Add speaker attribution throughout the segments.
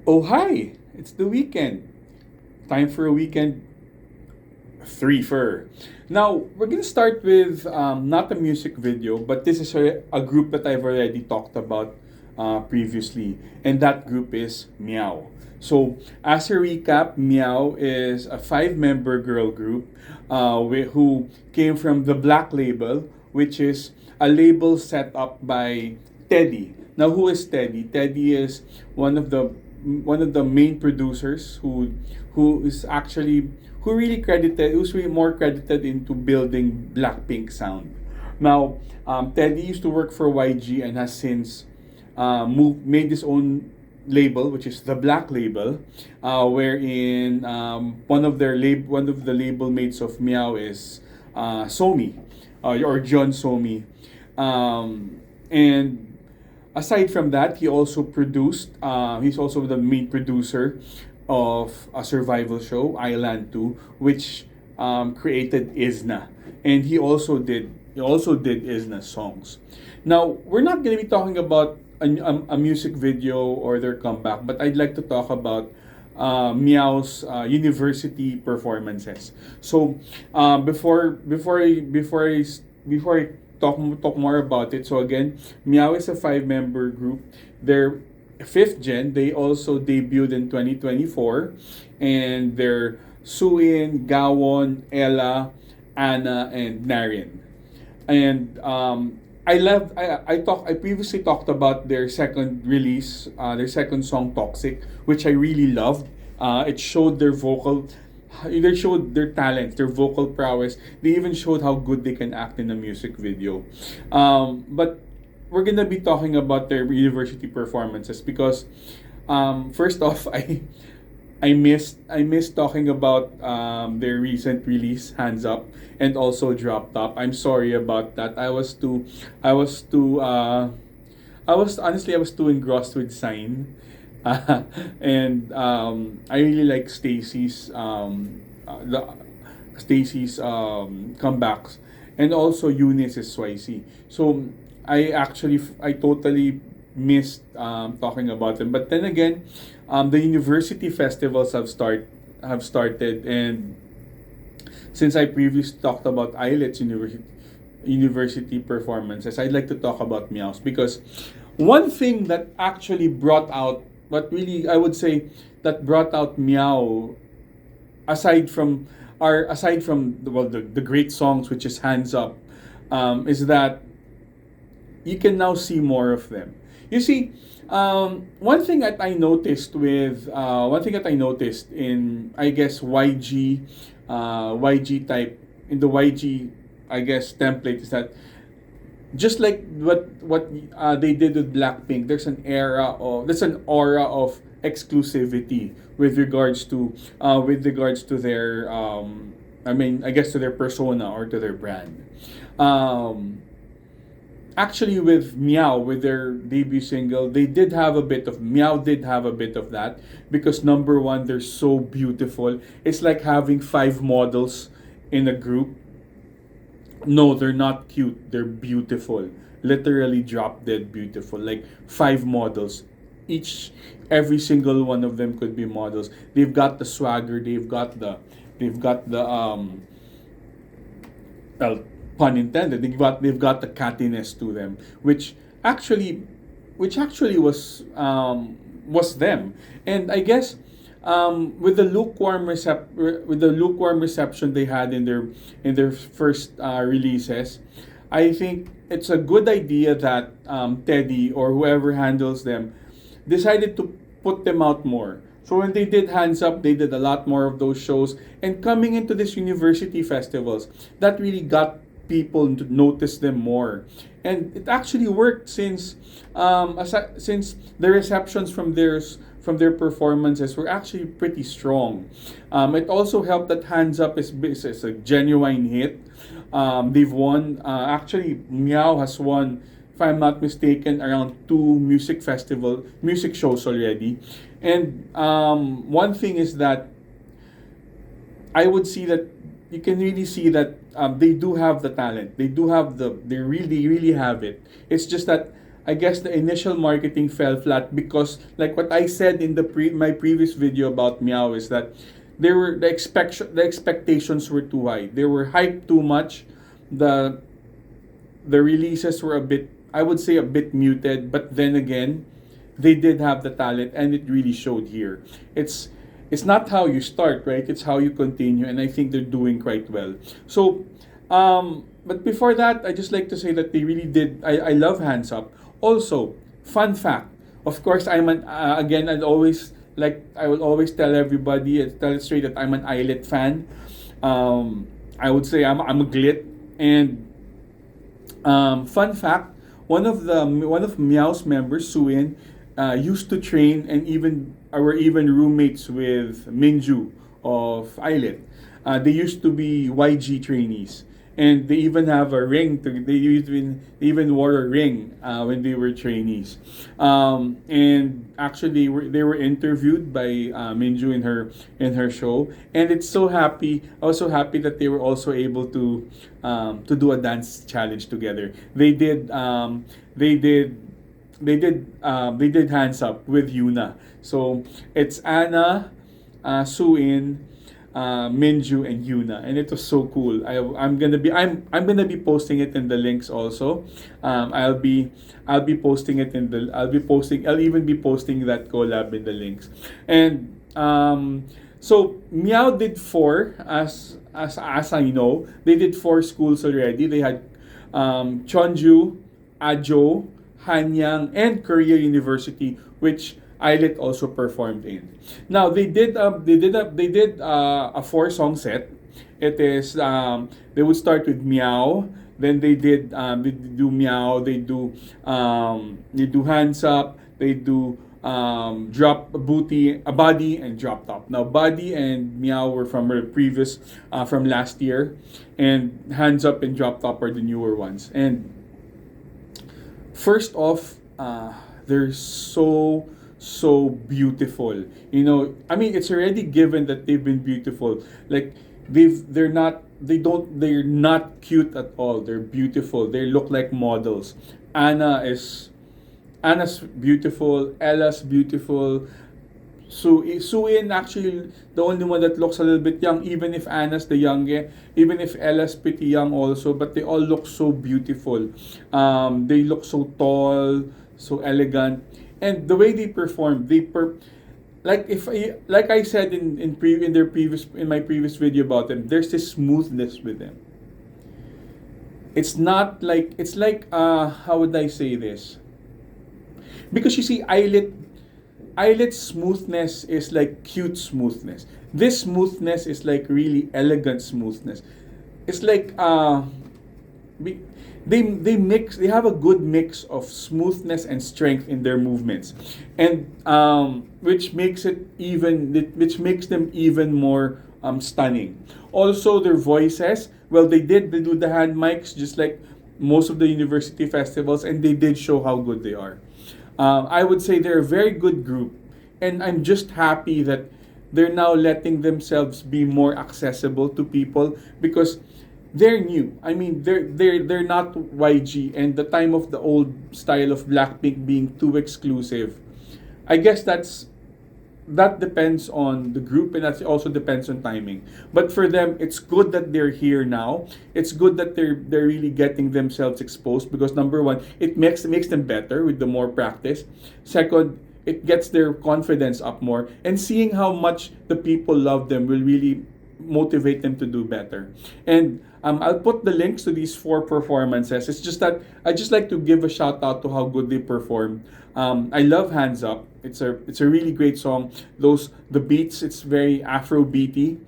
Speaker 1: Oh, hi! It's the weekend. Time for a weekend threefer. Now, we're gonna start with not a music video, but this is a group that I've already talked about previously, and that group is Meow. So, as a recap, Meow is a five-member girl group who came from the Black Label, which is a label set up by Teddy. Now, who is Teddy? Teddy is one of the one of the main producers who is actually who's really more credited into building Blackpink sound. Now, Teddy used to work for YG and has since made his own label, which is the Black Label, wherein one of the label mates of Meow is Somi, or John Somi, and aside from that, he's also the main producer of a survival show, Island 2, which created Isna. And he also did Isna's songs. Now, we're not going to be talking about a music video or their comeback, but I'd like to talk about Meow's university performances. So, before I talk more about it. So again, Meow is a five-member group. They're fifth gen. They also debuted in 2024, and they're Suin, Gawon, Ella, Anna, and Narin. And I previously talked about their second release, their second song Toxic, which I really loved. It showed they showed their talent, their vocal prowess. They even showed how good they can act in a music video. But we're gonna be talking about their university performances because, first off, I missed talking about their recent release, Hands Up, and also Drop Top. I'm sorry about that. I was too engrossed with Sign. And I really like Stacy's comebacks, and also Eunice's Swayze. So I totally missed talking about them. But then again, the university festivals have started, and since I previously talked about Ilit's university performances, I'd like to talk about Meows because one thing that actually brought out, but really I would say that brought out Meow, aside from the great songs, which is Hands Up, is that you can now see more of them. You see, one thing that I noticed in, I guess, YG type, in the YG, I guess, template, is that just like what they did with Blackpink, there's an aura of exclusivity with regards to their I guess, to their persona or to their brand. Um, Actually, with Meow, with their debut single, Meow did have a bit of that, because number one, they're so beautiful. It's like having five models in a group. No, they're not cute. They're beautiful. Literally drop dead beautiful. Like five models. Every single one of them could be models. They've got the swagger. They've got the well, pun intended. They've got the cattiness to them, actually, which actually was them. And I guess with the lukewarm reception they had in their first releases, I think it's a good idea that Teddy or whoever handles them decided to put them out more. So when they did Hands Up, they did a lot more of those shows. And coming into this university festivals, that really got people to notice them more. And it actually worked, since the receptions from their performances were actually pretty strong. It also helped that Hands Up is a genuine hit. They've won. Actually, Meow has won, if I'm not mistaken, around two music shows already. And one thing is that I would see that you can really see that they do have the talent. They really have it. It's just that I guess the initial marketing fell flat because, like what I said in my previous video about Meow, is that the expectations were too high. They were hyped too much. The the releases were a bit, I would say, a bit muted, but then again, they did have the talent, and it really showed here. It's not how you start, right? It's how you continue, and I think they're doing quite well. So, but before that, I just like to say that they really did. I love Hands Up. Also, fun fact. Of course, I'm an again. I will always tell everybody, tell it straight, that I'm an Illit fan. I would say I'm a Glit. And fun fact: one of Meow's members, Suin, used to train and even were even roommates with Minju of Islet. They used to be YG trainees, and they even have a ring. They even wore a ring when they were trainees. And actually, they were interviewed by Minju in her show, and it's so happy. I was so happy that they were also able to do a dance challenge together. They did they did Hands Up with Yuna. So it's Anna, Suin, Minju, and Yuna, and it was so cool. I'm gonna be posting it in the links also. I'll be posting it in the I'll even be posting that collab in the links. And so Meow did four, as I know. They did four schools already. They had Cheonju, Ajo, Hanyang, and Korea University, which Islet also performed in. Now they did a four-song set. It is they would start with Meow, then they do Meow, they do Hands Up, they do drop booty, a body, and drop top. Now body and Meow were from her previous from last year, and Hands Up and drop top are the newer ones. And first off, they're so beautiful. You know, I mean, it's already given that they've been beautiful. Like they're not cute at all. They're beautiful. They look like models. Anna's beautiful. Ella's beautiful. Suin actually the only one that looks a little bit young, even if Anna's the youngest, even if Ella's pretty young also, but they all look so beautiful. They look so tall, so elegant, and the way they perform, like I said in my previous video about them, there's this smoothness with them. It's like how would I say this? Because you see, Eilit's smoothness is like cute smoothness. This smoothness is like really elegant smoothness. It's like they have a good mix of smoothness and strength in their movements, and which makes them even more stunning. Also, their voices. Well, they do the hand mics just like most of the university festivals, and they did show how good they are. I would say they're a very good group, and I'm just happy that they're now letting themselves be more accessible to people because they're new. I mean, they're not YG, and the time of the old style of Blackpink being too exclusive. I guess that depends on the group, and that also depends on timing. But for them, it's good that they're here now. It's good that they're really getting themselves exposed because number one, it makes them better with the more practice. Second, it gets their confidence up more, and seeing how much the people love them will really motivate them to do better. And I'll put the links to these four performances. It's just that I just like to give a shout out to how good they perform. I love Hands Up. It's a really great song. The beats, it's very Afrobeaty.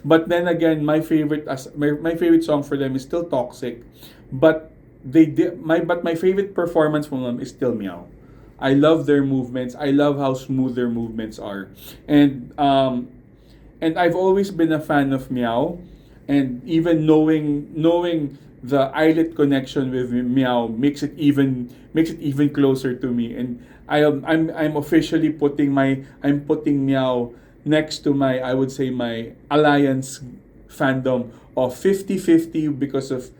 Speaker 1: But then again, my favorite song for them is still Toxic. But my favorite performance from them is still Meow. I love their movements. I love how smooth their movements are. And I've always been a fan of Meow, and even knowing the Islet connection with Meow makes it even closer to me. And I'm officially putting Meow next to my, I would say, my alliance fandom of 50-50 because of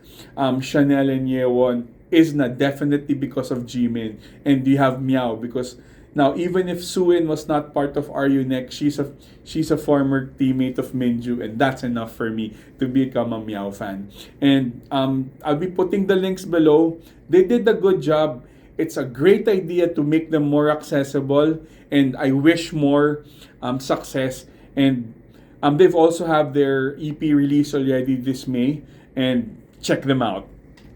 Speaker 1: Chanel and Yewon. Isna definitely because of Jimin, and you have Meow because now even if Suin was not part of RU Next, she's a former teammate of Minju, and that's enough for me to become a Meow fan. And I'll be putting the links below. They did a good job. It's a great idea to make them more accessible, and I wish more success. And they've also have their EP release already this May, and check them out.